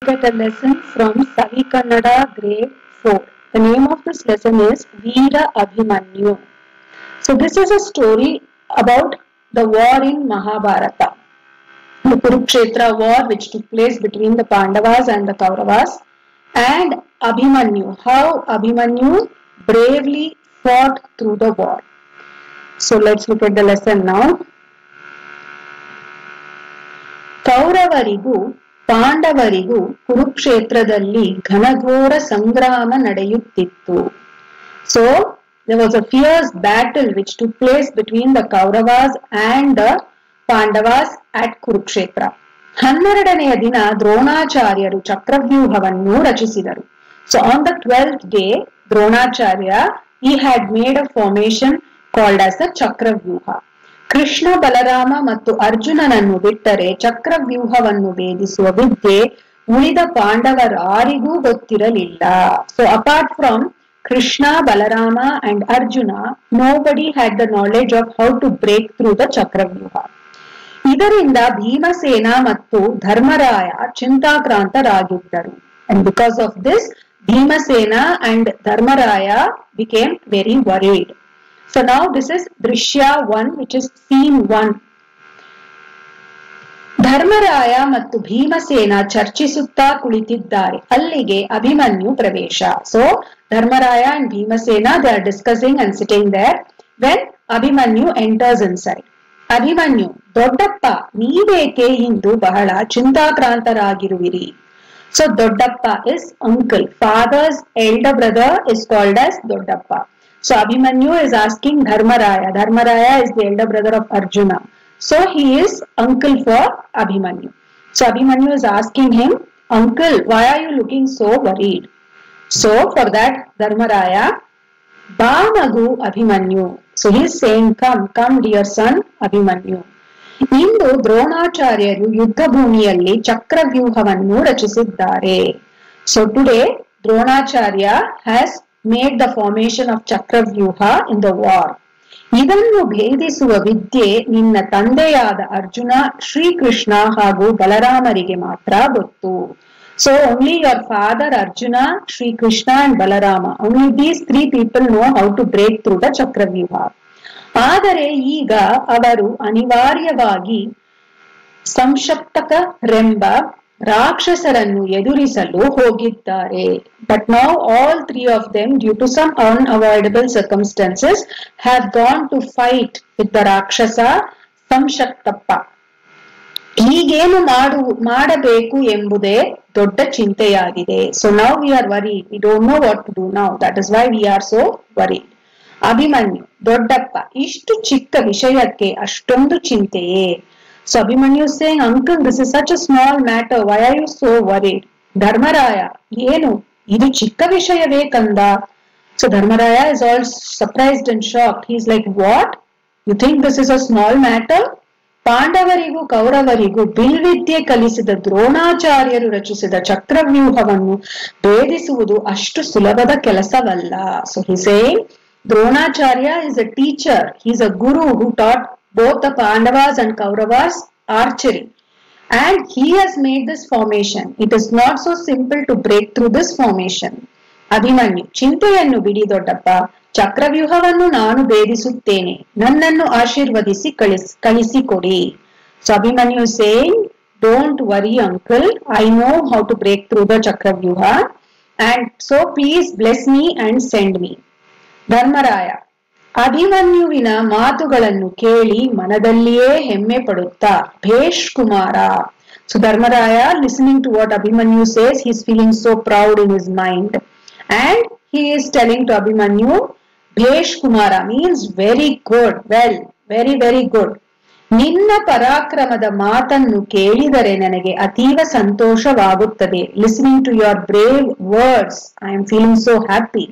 Get a lesson from Savi Kannada grade 4. The name of this lesson is Veera Abhimanyu. So this is a story about the war in Mahabharata, the Kurukshetra war which took place between the Pandavas and the Kauravas, and Abhimanyu, how Abhimanyu bravely fought through the war. So let's look at the lesson now. ಕೌರವರಿಗೂ ಪಾಂಡವರಿಗೂ ಕುರುಕ್ಷೇತ್ರದಲ್ಲಿ ಘನಘೋರ ಸಂಗ್ರಾಮ ನಡೆಯುತ್ತಿತ್ತು. So there was a fierce battle which took place between the Kauravas and the Pandavas at Kurukshetra. 12ನೆಯ ದಿನ ದ್ರೋಣಾಚಾರ್ಯರು ಚಕ್ರವ್ಯೂಹವನ್ನು ರಚಿಸಿದರು. So on the 12th day, Dronacharya, he had made a formation called as the ಚಕ್ರವ್ಯೂಹ. ಕೃಷ್ಣ ಬಲರಾಮ ಮತ್ತು ಅರ್ಜುನನನ್ನು ಬಿಟ್ಟರೆ ಚಕ್ರವ್ಯೂಹವನ್ನು ಭೇದಿಸುವ ವಿದ್ಯೆ ಉಳಿದ ಪಾಂಡವರಾರಿಗೂ ಗೊತ್ತಿರಲಿಲ್ಲ. So apart from Krishna, Balarama and Arjuna, nobody had the knowledge of how to break through the ಚಕ್ರವ್ಯೂಹ. ಇದರಿಂದ ಭೀಮಸೇನ ಮತ್ತು Dharmaraya ಚಿಂತಾಕ್ರಾಂತರಾಗಿದ್ದರು. And because of this, Bhimasena and Dharmaraya became very worried. So now this is Drishya 1, which is scene 1. Dharmaraya ಮತ್ತು ಭೀಮಸೇನ ಚರ್ಚಿಸುತ್ತಾ ಕುಳಿತಿದ್ದಾರೆ. ಅಲ್ಲಿಗೆ ಅಭಿಮನ್ಯು ಪ್ರವೇಶ. So Dharmaraya and Bhimasena, they are discussing and sitting there when Abhimanyu enters inside. Abhimanyu, ದೊಡ್ಡಪ್ಪ, ನೀವೇಕೆ ಇಂದು ಬಹಳ ಚಿಂತಾಕ್ರಾಂತರಾಗಿರುವಿರಿ? So ದೊಡ್ಡಪ್ಪ is uncle. Father's elder brother is called as ದೊಡ್ಡಪ್ಪ. So Abhimanyu is asking Dharmaraya. Dharmaraya is the elder brother of Arjuna. So he is uncle for Abhimanyu. So Abhimanyu is asking him, uncle, why are you looking so worried? So for that Dharmaraya, ba magu Abhimanyu. So he is saying, come dear son Abhimanyu. ಇಂದು ದ್ರೋಣಾಚಾರ್ಯರು ಯುದ್ಧ ಭೂಮಿಯಲ್ಲಿ ಚಕ್ರವ್ಯೂಹವನ್ನು ರಚಿಸಿದ್ದಾರೆ. So today Dronacharya has made the formation of Chakravyuha in the war. ಇದನ್ನು ಭೇದಿಸುವ ವಿದ್ಯೆ ನಿನ್ನ ತಂದೆಯಾದ ಅರ್ಜುನ, ಶ್ರೀಕೃಷ್ಣ ಹಾಗೂ ಬಲರಾಮರಿಗೆ ಮಾತ್ರ ಗೊತ್ತು. So only your father Arjuna, Shri Krishna and Balarama, only these three people know how to break through the Chakravyuha. ಆದರೆ ಈಗ ಅವರು ಅನಿವಾರ್ಯವಾಗಿ ಸಂಶಪ್ತಕರೆಂಬ ರಾಕ್ಷಸರನ್ನು ಎದುರಿಸಲು ಹೋಗಿದ್ದಾರೆ. But now all three of them, due to some unavoidable circumstances, have gone to fight with the Rakshasa ಸಂಶಕ್ತಪ್ಪ. ಹೀಗೇನು ಮಾಡಬೇಕು ಎಂಬುದೇ ದೊಡ್ಡ ಚಿಂತೆಯಾಗಿದೆ. So now we are worried. We don't know what to do now. That is why we are so worried. Abhimanyu, ದೊಡ್ಡಪ್ಪ, ಇಷ್ಟು ಚಿಕ್ಕ ವಿಷಯಕ್ಕೆ ಅಷ್ಟೊಂದು ಚಿಂತೆಯೇ? So Abhimanyu is saying, uncle, this is such a small matter. Why are you so worried? Dharmaraya, ಏನು ಇದು ಚಿಕ್ಕ ವಿಷಯವೇ ಕಂದ? So Dharmaraya is all surprised and shocked. He is like, what? You think this is a small matter? ಪಾಂಡವರಿಗೂ ಕೌರವರಿಗೂ ಬಿಲ್ವಿದ್ಯೆ ಕಲಿಸಿದ ದ್ರೋಣಾಚಾರ್ಯರು ರಚಿಸಿದ ಚಕ್ರವ್ಯೂಹವನ್ನು ಭೇದಿಸುವುದು ಅಷ್ಟು ಸುಲಭದ ಕೆಲಸವಲ್ಲ. So he is saying, Dronacharya is a teacher. He is a guru who taught both the Pandavas and Kauravas archery, and he has made this formation. It is not so simple to break through this formation. Abhimanyu, ಚಿಂತೆಯನ್ನು ಬಿಡಿ ದೊಡ್ಡಪ್ಪ, ಚಕ್ರವ್ಯೂಹವನ್ನು ನಾನು ಭೇದಿಸುತ್ತೇನೆ, ನನ್ನನ್ನು ಆಶೀರ್ವದಿಸಿ ಕಳಿಸಿಕೊಡಿ. So Abhimanyu is saying, don't worry uncle, I know how to break through the Chakravyuha, and so please bless me and send me. Dharmaraya, ಅಭಿಮನ್ಯುವಿನ ಮಾತುಗಳನ್ನು ಕೇಳಿ ಮನದಲ್ಲಿಯೇ ಹೆಮ್ಮೆ ಪಡುತ್ತಾ, ಭೇಷ್ Kumara. So Dharmaraya, listening to what Abhimanyu says, he is feeling so proud in his mind, and he is telling to Abhimanyu, ಭೇಷ್ Kumara means very good, well, very very good. ನಿನ್ನ ಪರಾಕ್ರಮದ ಮಾತನ್ನು ಕೇಳಿದರೆ ನನಗೆ ಅತೀವ ಸಂತೋಷವಾಗುತ್ತದೆ. Listening to your brave words, I am feeling so happy.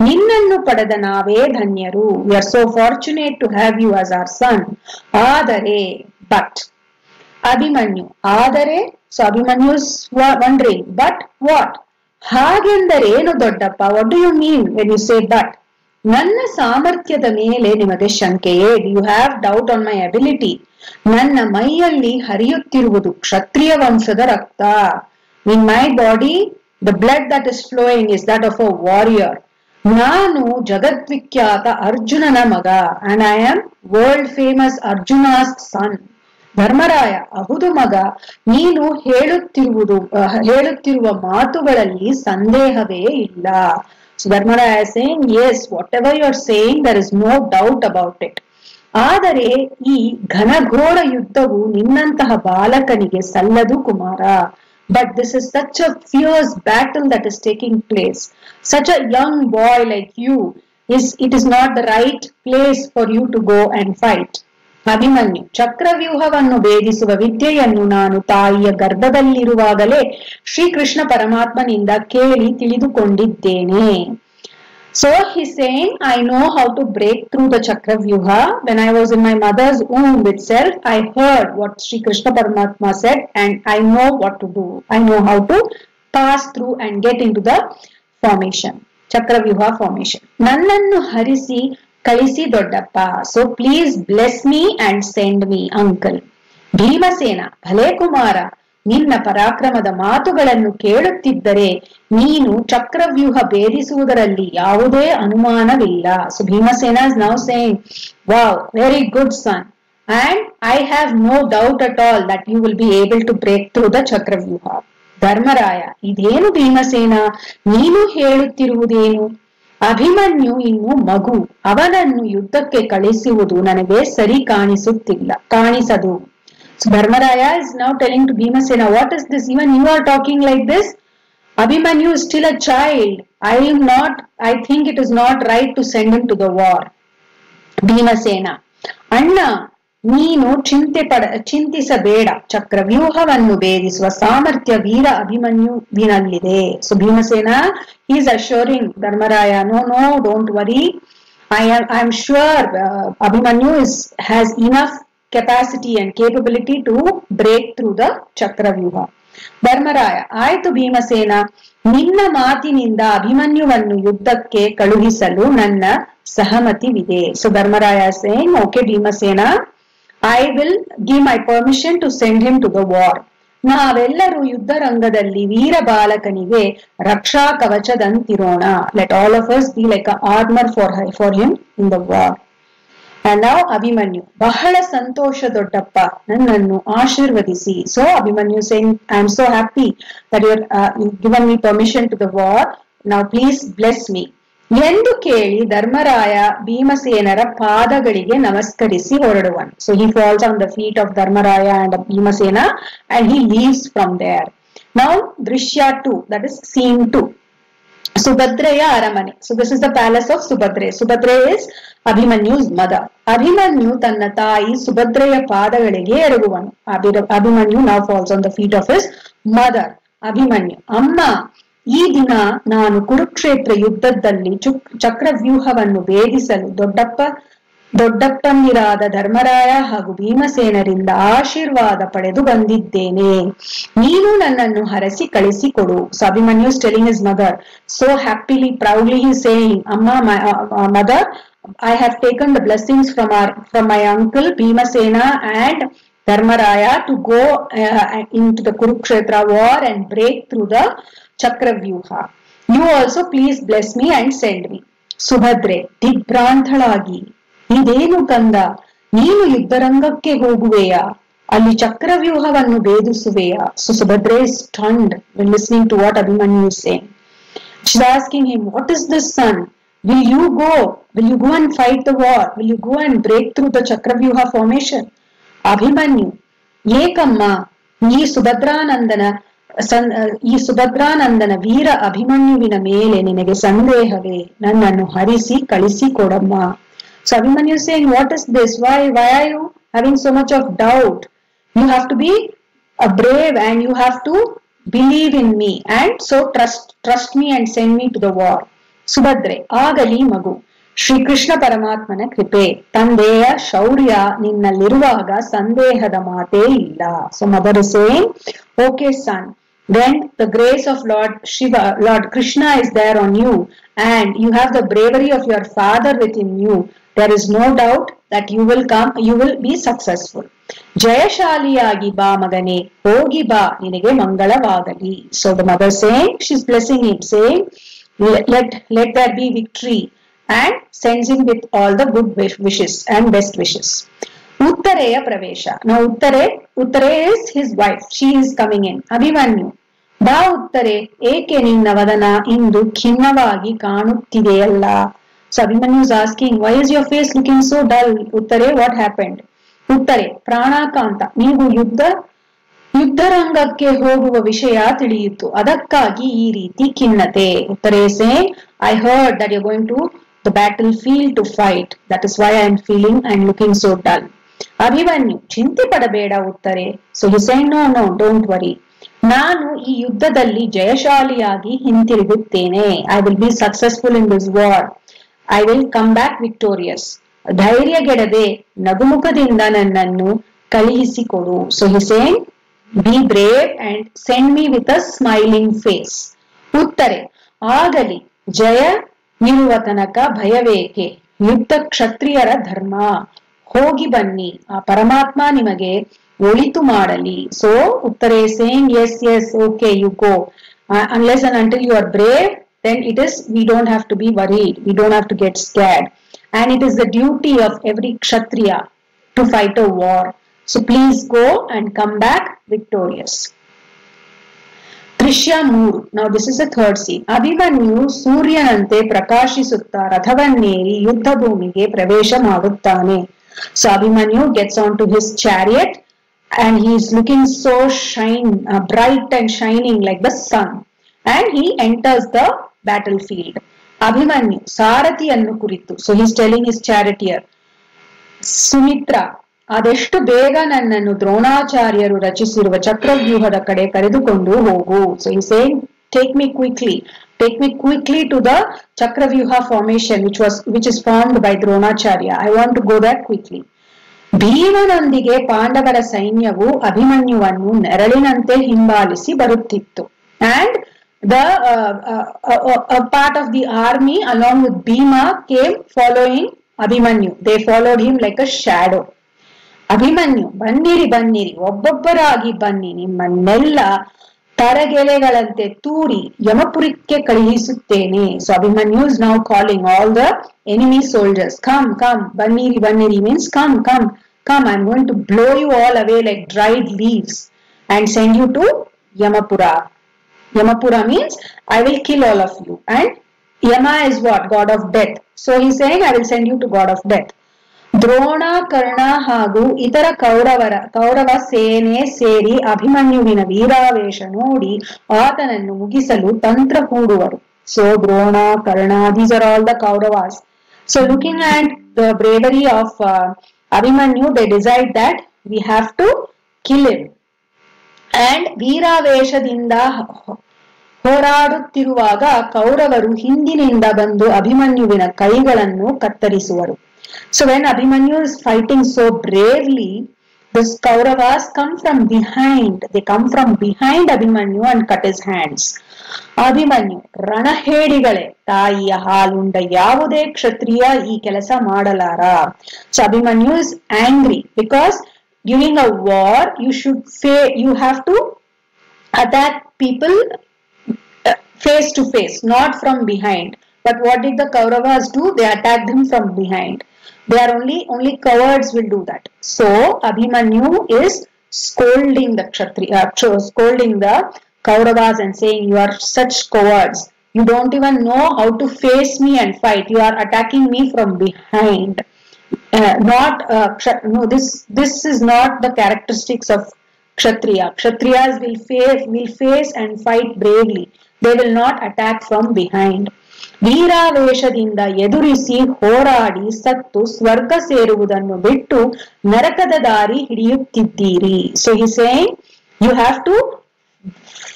ನಿನ್ನನ್ನು ಪಡೆದ ನಾವೇ ಧನ್ಯರು. We are so fortunate to have you as our son. ಆದರೆ, but, ಅಭಿಮನ್ಯು, ಆದರೆ? So Abhimanyu is wondering, but what? ಹಾಗೆಂದರೇನು ದೊಡ್ಡಪ್ಪ? What do you mean when you say but? ನನ್ನ ಸಾಮರ್ಥ್ಯದ ಮೇಲೆ ನಿಮಗೆ ಶಂಕೆಯೇ? Do you have doubt on my ability? ನನ್ನ ಮೈಯಲ್ಲಿ ಹರಿಯುತ್ತಿರುವುದು ಕ್ಷತ್ರಿಯ ವಂಶದ ರಕ್ತ. In my body, the blood that is flowing is that of a warrior. ನಾನು ಜಗದ್ವಿಖ್ಯಾತ ಅರ್ಜುನನ ಮಗ, and I am world famous Arjuna's son. Dharmaraya, ಹೌದು ಮಗ, ನೀನು ಹೇಳುತ್ತಿರುವ ಮಾತುಗಳಲ್ಲಿ ಸಂದೇಹವೇ ಇಲ್ಲ. So Dharmaraya is saying, yes, whatever you are saying, there is no doubt about it. ಆದರೆ ಈ ಘನಘೋರ ಯುದ್ಧವು ನಿನ್ನಂತಹ ಬಾಲಕನಿಗೆ ಸಲ್ಲದು Kumara. But this is such a fierce battle that is taking place. Such a young boy like you, it is not the right place for you to go and fight. Abhimanyu, ಚಕ್ರವ್ಯೂಹವನ್ನು ಭೇದಿಸುವ ವಿದ್ಯೆಯನ್ನು ನಾನು ತಾಯಿಯ ಗರ್ಭದಲ್ಲಿರುವಾಗಲೇ ಶ್ರೀಕೃಷ್ಣ ಪರಮಾತ್ಮನಿಂದ ಕೇಳಿ ತಿಳಿದುಕೊಂಡಿದ್ದೇನೆ. So he's saying, I know how to break through the Chakravyuha. When I was in my mother's womb itself, I heard what Sri Krishna Paramatma said, and I know what to do. I know how to pass through and get into the formation, Chakravyuha formation. Nannannu harisi kalisi doddappa. So please bless me and send me, uncle. Bhimasena, bhale kumara, ನಿನ್ನ ಪರಾಕ್ರಮದ ಮಾತುಗಳನ್ನು ಕೇಳುತ್ತಿದ್ದರೆ ನೀನು ಚಕ್ರವ್ಯೂಹ ಭೇದಿಸುವುದರಲ್ಲಿ ಯಾವುದೇ ಅನುಮಾನವಿಲ್ಲ. So Bhimasena is now saying, wow, very good son, and I have no doubt at all that you will be able to break through the Chakravyuha. Dharmaraya, ಇದೇನು ಭೀಮಸೇನ, ನೀನು ಹೇಳುತ್ತಿರುವುದೇನು? ಅಭಿಮನ್ಯು ಇನ್ನು ಮಗು, ಅವನನ್ನು ಯುದ್ಧಕ್ಕೆ ಕಳಿಸುವುದು ನನಗೆ ಸರಿ ಕಾಣಿಸದು. So Dharmaraya is now telling to Bhimasena, what is this? Even you are talking like this? Abhimanyu is still a child. I think it is not right to send him to the war. Bhimasena, Anna, ನೀನು ಚಿಂತಿಸಬೇಡ, ಚಕ್ರವ್ಯೂಹವನ್ನು ಭೇದಿಸುವ ಸಾಮರ್ಥ್ಯ ವೀರ ಅಭಿಮನ್ಯುವಿನಲ್ಲಿದೆ. So Bhimasena, he is assuring Dharmaraya, no, don't worry. I am sure Abhimanyu has enough capacity and capability to break through the Chakravyuha. Dharmaraya, ಆಯ್ತು ಭೀಮಸೇನ, ನಿನ್ನ ಮಾತಿನಿಂದ ಅಭಿಮನ್ಯುವನ್ನು ಯುದ್ಧಕ್ಕೆ ಕಳುಹಿಸಲು ನನ್ನ ಸಹಮತಿವಿದೆ. So Dharmaraya is saying, okay Bhimasena, I will give my permission to send him to the war. ನಾವೆಲ್ಲರೂ ಯುದ್ಧ ರಂಗದಲ್ಲಿ ವೀರ ಬಾಲಕನಿಗೆ ರಕ್ಷಾ ಕವಚದಂತಿರೋಣ. Let all of us be like an armor for him in the war. And now Abhimanyu, ಬಹಳ ಸಂತೋಷ ದೊಡ್ಡಪ್ಪ, ನನ್ನನ್ನು ಆಶೀರ್ವದಿಸಿ. So Abhimanyu saying, I am so happy that you have given me permission to the war. Now please bless me. ಎಂದು ಕೇಳಿ ಧರ್ಮರಾಯ ಭೀಮಸೇನರ ಪಾದಗಳಿಗೆ ನಮಸ್ಕರಿಸಿ ಹೊರಡುವನು. So he falls on the feet of Dharmaraya and Bhimasena and he leaves from there. Now Drishya 2, that is scene 2. Subhadreya Aramane. So this is the palace of Subhadre. Subhadre is Abhimanyu's mother. Abhimanyu ತನ್ನ ತಾಯಿ ಸುಭದ್ರೆಯ ಪಾದಗಳಿಗೆ ಎರಗುವನು. Abhimanyu now falls on the feet of his mother. Abhimanyu, ಅಮ್ಮ, ಈ ದಿನ ನಾನು ಕುರುಕ್ಷೇತ್ರ ಯುದ್ಧದಲ್ಲಿ ಚಕ್ರವ್ಯೂಹವನ್ನು ಭೇದಿಸಲು ದೊಡ್ಡಪ್ಪಂದಿರಾದ ಧರ್ಮರಾಯ ಹಾಗೂ ಭೀಮಸೇನರಿಂದ ಆಶೀರ್ವಾದ ಪಡೆದು ಬಂದಿದ್ದೇನೆ. ನೀನು ನನ್ನನ್ನು ಹರಸಿ ಕಳಿಸಿಕೊಡು. So Abhimanyu is telling his mother, so happily, proudly he is saying, Amma, my mother, I have taken the blessings from my uncle Bhimasena and Dharmaraya to go into the Kurukshetra war and break through the Chakravyuha. You also please bless me and send me. Subhadre ದಿಗ್ಭ್ರಾಂತಳಾಗಿ, ಇದೇನು ಕಂದ, ನೀನು ಯುದ್ಧರಂಗಕ್ಕೆ ಹೋಗುವೆಯಾ? ಅಲ್ಲಿ ಚಕ್ರವ್ಯೂಹವನ್ನು ಭೇದಿಸುವೆಯಾ? So Subhadre is stunned when listening to what Abhimanyu is saying. She's asking him, what is this, son? Will you go and fight the war? Will you go and break through the Chakravyuha formation? Abhimanyu, ಏಕಮ್ಮ, ಈ ಸುಭದ್ರಾನಂದನ ವೀರ ಅಭಿಮನ್ಯುವಿನ ಮೇಲೆ ನಿನಗೆ ಸಂದೇಹವೇ? ನನ್ನನ್ನು ಹರಿಸಿ ಕಳಿಸಿಕೊಡಮ್ಮ. So Abhimanyu is saying, what is this? Why are you having so much of doubt? You have to be brave and you have to believe in me, and so trust me and send me to the war. Subhadre, ಆಗಲಿ ಮಗು, ಶ್ರೀಕೃಷ್ಣ ಪರಮಾತ್ಮನ ಕೃಪೆ, ತಂದೆಯ ಶೌರ್ಯ ನಿನ್ನಲ್ಲಿರುವಾಗ ಸಂದೇಹದ ಮಾತೇ ಇಲ್ಲ. So mother is saying, okay son, when the grace of Lord Krishna is there on you and you have the bravery of your father within you, there is no doubt that you will be successful. ಜಯಶಾಲಿಯಾಗಿ ಬಾ ಮಗನೇ, ಹೋಗಿ ಬಾ, ನಿನಗೆ ಮಂಗಳವಾಗಲಿ. So the mother saying, she's blessing him, saying, let there be victory, and sends him with all the good wishes and best wishes. ಉತ್ತರೆಯ ಪ್ರವೇಶ. Now ಉತ್ತರೆ is his wife. She is coming in. Abhimanyu, ಬಾ ಉತ್ತರೆ, ಏಕೆ ನಿನ್ನ ವದನ ಇಂದು ಖಿನ್ನವಾಗಿ ಕಾಣುತ್ತಿದೆಯಲ್ಲ? So Abhimanyu is asking, why is your face looking so dull? ಉತ್ತರೆ, what happened? ಉತ್ತರೆ, ಪ್ರಾಣಾಕಾಂತ, ನೀವು ಯುದ್ಧರಂಗಕ್ಕೆ ಹೋಗುವ ವಿಷಯ ತಿಳಿಯಿತು, ಅದಕ್ಕಾಗಿ ಈ ರೀತಿ ಖಿನ್ನತೆ. ಉತ್ತರೆ saying, I heard that you're going to the battlefield to fight. That is why I am feeling and looking so dull. Abhimanyu, ಚಿಂತೆ ಪಡಬೇಡ ಉತ್ತರೆ. So he saying, no, don't worry. ನಾನು ಈ ಯುದ್ಧದಲ್ಲಿ ಜಯಶಾಲಿಯಾಗಿ ಹಿಂತಿರುಗುತ್ತೇನೆ. I will be successful in this war. I will come back victorious. ಧೈರ್ಯಗೆಡದೆ ನಗುಮುಖದಿಂದ ನನ್ನನ್ನು ಕಳುಹಿಸಿಕೊಡು. So he saying, be brave and send me with a smiling face. ಉತ್ತರೆ, ಆಗಲಿ, ಜಯ ನಿಲ್ಲುವ ತನಕ ಭಯವೇಕೆ? ಯುದ್ಧ ಕ್ಷತ್ರಿಯರ ಧರ್ಮ. ಹೋಗಿ ಬನ್ನಿ, ಆ ಪರಮಾತ್ಮ ನಿಮಗೆ ಒಳಿತು ಮಾಡಲಿ. So ಉತ್ತರೆ saying, yes, okay, you go. Unless and until you are brave, then we don't have to be worried. We don't have to get scared. And it is the duty of every kshatriya to fight a war. So please go and come back victorious. ದೃಶ್ಯ 3. Now this is the third scene. Abhimanyu ಸೂರ್ಯನಂತೆ ಪ್ರಕಾಶಿಸುತ್ತಾ ರಥವನ್ನೇರಿ ಯುದ್ಧ ಭೂಮಿಗೆ ಪ್ರವೇಶ ಮಾಡುತ್ತಾನೆ. So Abhimanyu gets onto his chariot and he is looking so bright and shining like the sun. And he enters the battlefield. Abhimanyu ಸಾರಥಿಯನ್ನು ಕುರಿತು. So he is telling his charioteer, Sumitra, ಅದೆಷ್ಟು ಬೇಗ ನನ್ನನ್ನು ದ್ರೋಣಾಚಾರ್ಯರು ರಚಿಸಿರುವ ಚಕ್ರವ್ಯೂಹದ ಕಡೆ ಕರೆದುಕೊಂಡು ಹೋಗು. So he is saying, take me quickly to the Chakravyuha formation which is formed by Dronacharya. I want to go there quickly. ಭೀಮನೊಂದಿಗೆ ಪಾಂಡವರ ಸೈನ್ಯವು ಅಭಿಮನ್ಯುವನ್ನು ನೆರಳಿನಂತೆ ಹಿಂಬಾಲಿಸಿ ಬರುತ್ತಿತ್ತು. And a part of the army along with Bhima came following Abhimanyu. They followed him like a shadow. Abhimanyu, ಬನ್ನಿರಿ, ಒಬ್ಬೊಬ್ಬರಾಗಿ ಬನ್ನಿ, ನಿಮ್ಮನ್ನೆಲ್ಲ ತರಗೆಲೆಗಳಂತೆ ತೂರಿ ಯಮಪುರಕ್ಕೆ ಕಳುಹಿಸುತ್ತೇನೆ. So Abhimanyu is now calling all the enemy soldiers. Come, ಬನ್ನಿರಿ means come, I'm going to blow you all away like dried leaves and send you to Yamapura. Yamapura means I will kill all of you. And Yama is what? God of death. So he's saying, I will send you to God of death. Drona, Karna ಹಾಗೂ ಇತರ ಕೌರವ ಸೇನೆ ಸೇರಿ ಅಭಿಮನ್ಯುವಿನ ವೀರಾವೇಶ ನೋಡಿ ಆತನನ್ನು ಮುಗಿಸಲು ತಂತ್ರ ಹೂಡುವರು. So Drona, Karna, these are all the Kauravas. So looking at the bravery of Abhimanyu, they decide that we have to kill him. And ವೀರಾವೇಶದಿಂದ ಹೋರಾಡುತ್ತಿರುವಾಗ ಕೌರವರು ಹಿಂದಿನಿಂದ ಬಂದು ಅಭಿಮನ್ಯುವಿನ ಕೈಗಳನ್ನು ಕತ್ತರಿಸುವರು. So when Abhimanyu is fighting so bravely, the Kauravas come from behind. They come from behind Abhimanyu and cut his hands. Abhimanyu, ರಣಹೇಡಿಗಳೇ, ತಾಯಿಯ ಹಾಲುಂಡ ಯಾವುದೇ ಕ್ಷತ್ರಿಯ ಈ ಕೆಲಸ ಮಾಡಲಾರ. So Abhimanyu is angry because during a war you have to attack people face to face, not from behind. But what did the Kauravas do? They attacked him from behind. They are only cowards will do that. So Abhimanyu is scolding the Kauravas and saying, you are such cowards. You don't even know how to face me and fight. You are attacking me from behind. This is not the characteristics of Kshatriya. Kshatriyas will face and fight bravely. They will not attack from behind. ವೀರಾವೇಶದಿಂದ ಎದುರಿಸಿ ಹೋರಾಡಿ ಸತ್ತು ಸ್ವರ್ಗ ಸೇರುವುದನ್ನು ಬಿಟ್ಟು ನರಕದ ದಾರಿ ಹಿಡಿಯುತ್ತಿದ್ದೀರಿ. So he's saying, you have to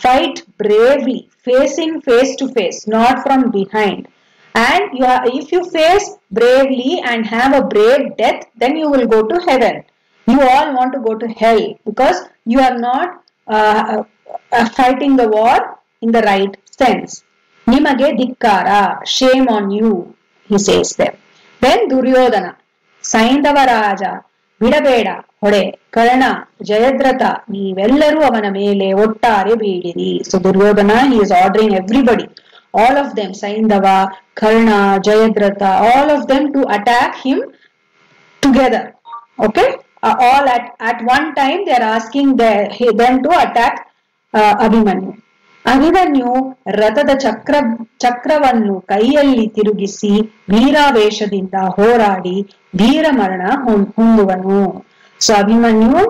fight bravely, facing face to face, not from behind. And if you face bravely and have a brave death, then you will go to heaven. You all want to go to hell because you are not fighting the war in the right sense. Nimage dikkara, shame on you, he says there. Then Duryodhana, Saindava Raja, ಬಿಡಬೇಡ ಹೊಡೆ, ಕರ್ಣ, ಜಯದ್ರಥ ನೀವೆಲ್ಲರೂ ಅವನ ಮೇಲೆ ಒಟ್ಟಾರೆ ಬೀಳಿರಿ. So Duryodhana he is ordering everybody, all of them, Saindava, Karna, Jayadratha, all of them to attack him together. Okay, all at one time they are asking them to attack Abhimanyu. Abhimanyu ರಥದ ಚಕ್ರವನ್ನು ಕೈಯಲ್ಲಿ ತಿರುಗಿಸಿ ವೀರಾವೇಶದಿಂದ ಹೋರಾಡಿ ವೀರ ಮರಣ ಹೊಂದುವನು. So Abhimanyu,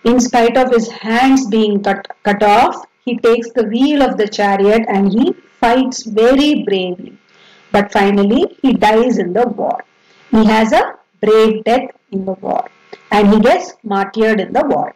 in spite of his hands being cut off, he takes the wheel of the chariot and he fights very bravely. But finally he dies in the war. He has a brave death in the war and he gets martyred in the war.